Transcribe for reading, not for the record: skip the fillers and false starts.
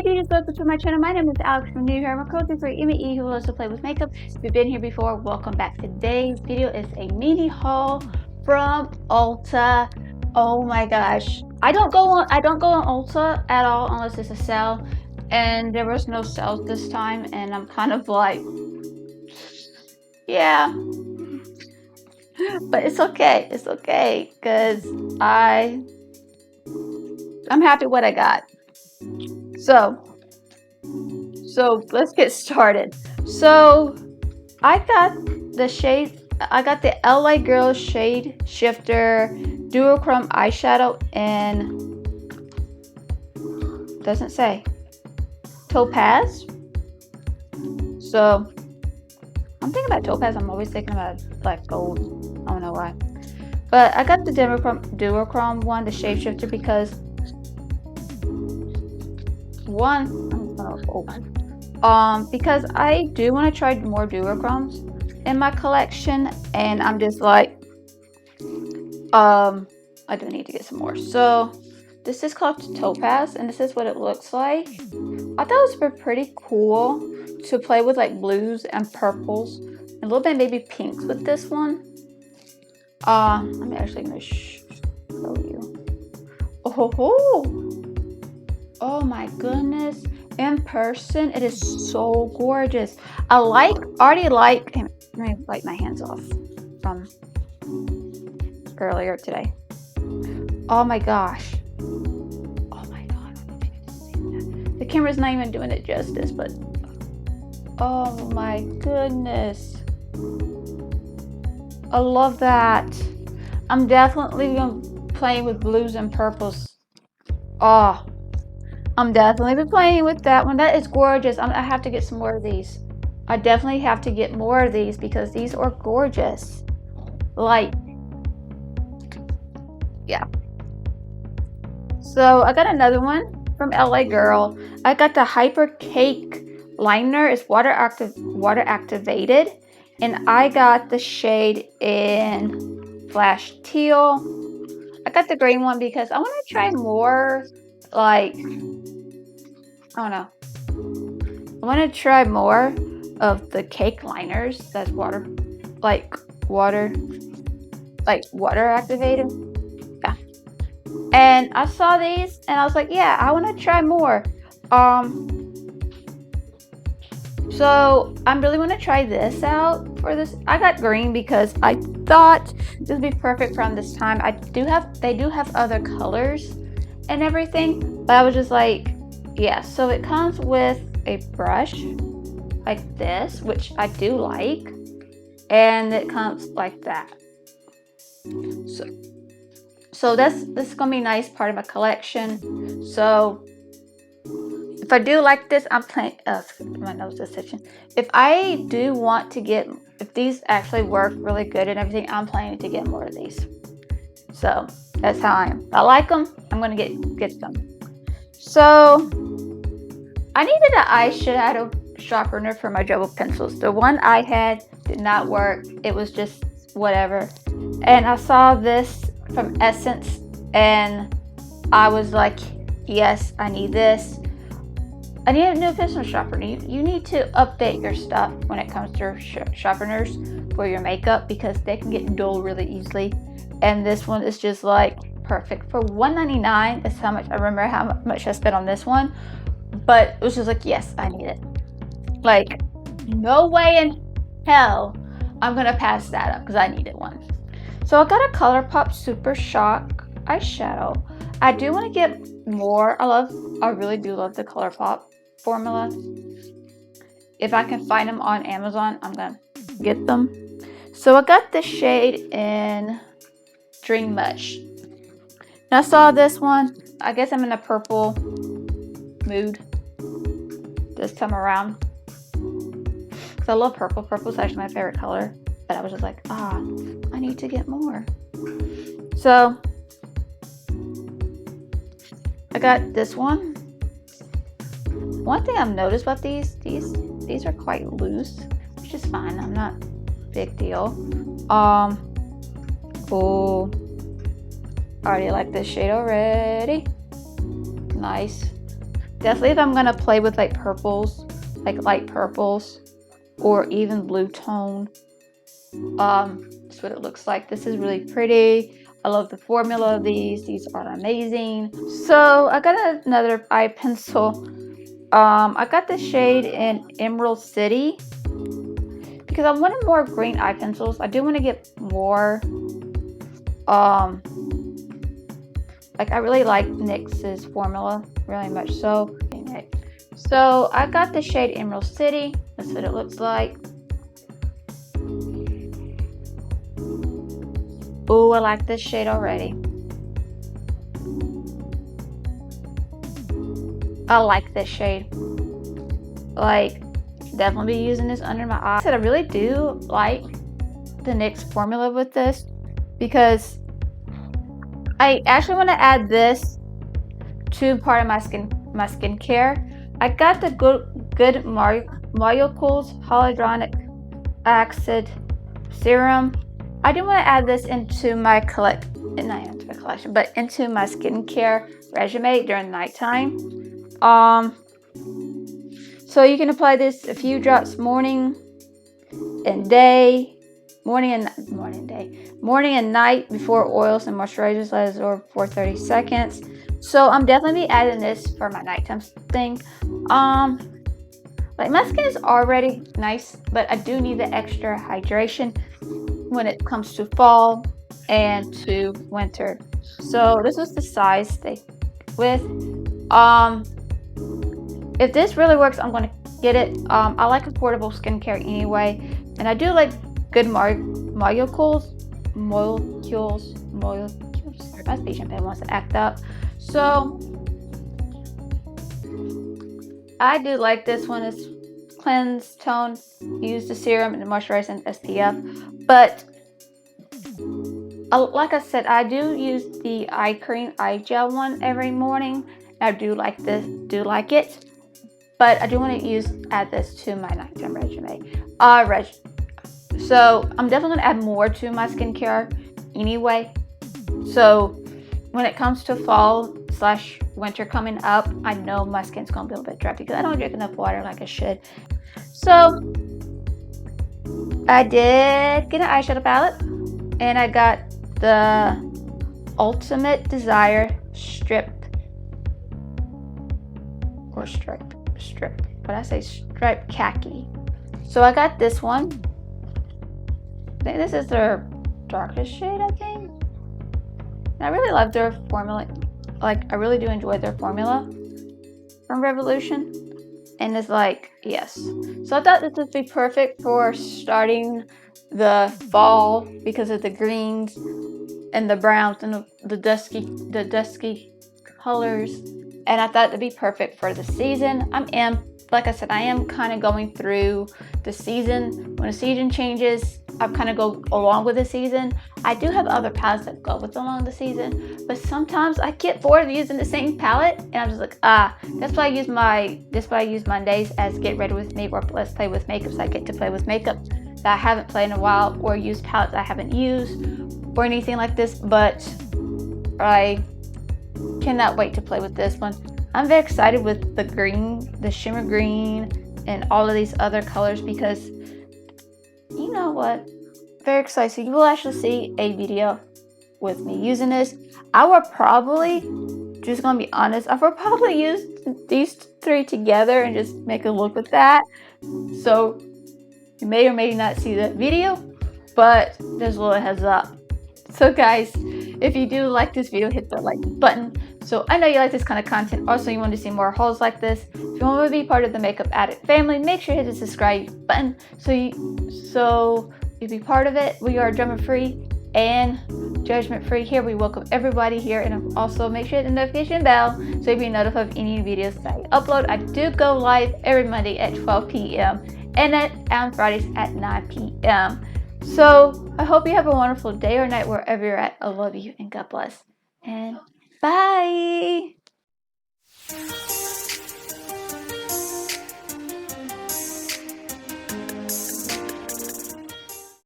beauties, welcome to my channel. My name is Alex from New Hair. I'm a coach for Emma who loves to play with makeup. If you've been here before, welcome back. Today's video is a mini haul from Ulta. Oh my gosh. I don't go on Ulta at all unless it's a sale. And there was no sales this time, and I'm kind of like, yeah. But it's okay. It's okay. Because I'm happy what I got. So let's get started. So I got the LA Girl Shade Shifter Duochrome Eyeshadow in, doesn't say, Topaz. So I'm thinking about Topaz. I'm always thinking about like gold. I don't know why. But I got the Duochrome one, the Shade Shifter, because because I do want to try more duochromes in my collection, and I'm just like, I do need to get some more. So this is called Topaz, and this is what it looks like. I thought it was pretty cool to play with like blues and purples and a little bit maybe pinks with this one. I'm actually gonna show you. Oh my goodness, in person it is so gorgeous. Already like, let me wipe my hands off from earlier today. Oh my gosh. Oh my god, the camera's not even doing it justice, but oh my goodness, I love that. I'm definitely gonna be playing with blues and purples. Oh, I'm definitely be playing with that one. That is gorgeous. I have to get some more of these. I definitely have to get more of these because these are gorgeous. Like, yeah. So I got another one from LA Girl. I got the Hyper Cake liner. It's water activated, and I got the shade in Flash Teal. I got the green one because I want to try more, like, I don't know. I want to try more of the cake liners that's water activated. Yeah. And I saw these and I was like, yeah, I want to try more. So I really want to try this out for this. I got green because I thought this would be perfect from this time. They do have other colors and everything, but I was just like, yeah. So it comes with a brush like this, which I do like, and it comes like that. So this is gonna be a nice part of my collection. So if I do like this, I'm planning. My nose is itching. If I do want to get, if these actually work really good and everything, I'm planning to get more of these. So that's how I am. I like them. I'm gonna get them. So I needed an eyeshadow sharpener for my gel pencils. The one I had did not work. It was just whatever. And I saw this from Essence, and I was like, yes, I need this. I need a new pencil sharpener. You need to update your stuff when it comes to sharpeners for your makeup, because they can get dull really easily. And this one is just like perfect. For $1.99 is how much I remember how much I spent on this one. But it was just like, yes, I need it. Like, no way in hell I'm gonna pass that up because I needed one. So I got a ColourPop Super Shock eyeshadow. I do want to get more. I really do love the ColourPop formula. If I can find them on Amazon, I'm gonna get them. So I got the shade in Dream Much. Now I saw this one. I guess I'm in a purple mood this time around, because I love purple. Purple is actually my favorite color, but I was just like, I need to get more. So I got this one. One thing I've noticed about these are quite loose, which is fine. I'm not big deal. Cool. I already like this shade already. Nice. definitely if I'm gonna play with like purples, like light purples, or even blue tone. That's what it looks like. This is really pretty. I love the formula of these. These are amazing. So I got another eye pencil. I got the shade in Emerald City because I wanted more green eye pencils. I do want to get more. Like I really like NYX's formula, really much so. Okay, so I got the shade Emerald City. That's what it looks like. Oh, I like this shade already. I like this shade. Like, definitely be using this under my eye. I really do like the NYX formula with this because I actually want to add this to part of my skincare. I got the good molecules hyaluronic acid serum. I do want to add this into my collection, but into my skincare regimen during nighttime. So you can apply this a few drops morning and night before oils and moisturizers. Let it absorb for 30 seconds. So I'm definitely adding this for my nighttime thing. Like my skin is already nice, but I do need the extra hydration when it comes to fall and to winter. So this was the size they with. If this really works, I'm gonna get it. I like affordable skincare anyway, and I do like good molecules. My speech impediment wants to act up. So I do like this one. It's cleanse, tone, use the serum and the moisturizer and SPF. But like I said, I do use the eye cream, eye gel one every morning. I do like it. But I do want to add this to my nighttime regimen. So I'm definitely going to add more to my skincare anyway. So when it comes to fall/winter coming up, I know my skin's going to be a little bit dry because I don't drink enough water like I should. So I did get an eyeshadow palette, and I got the Ultimate Desire Strip. But I say striped khaki. So I got this one. I think this is their darkest shade, I think. And I really love their formula. Like, I really do enjoy their formula from Revolution. And it's like, yes. So I thought this would be perfect for starting the fall because of the greens and the browns and the dusky colors. And I thought it'd be perfect for the season. Like I said, I am kind of going through the season. When the season changes, I kind of go along with the season. I do have other palettes that go along the season, but sometimes I get bored of using the same palette, and I'm just like, that's why I use Mondays as get ready with me or let's play with makeup. So I get to play with makeup that I haven't played in a while, or use palettes I haven't used, or anything like this. But I cannot wait to play with this one. I'm very excited with the green, the shimmer green, and all of these other colors because you know what? Very excited. So you will actually see a video with me using this. I will probably, just gonna be honest, I will probably use these three together and just make a look with that. So you may or may not see that video, but there's a little heads up. So guys, if you do like this video, hit the like button. So I know you like this kind of content. Also, you want to see more hauls like this. If you want to be part of the Makeup Addict family, make sure you hit the subscribe button so you be part of it. We are drama free and judgment free here. We welcome everybody here, and also make sure you hit the notification bell so you'll be notified of any videos that I upload. I do go live every Monday at 12 p.m. and on Fridays at 9 p.m. So I hope you have a wonderful day or night wherever you're at. I love you and God bless. And bye.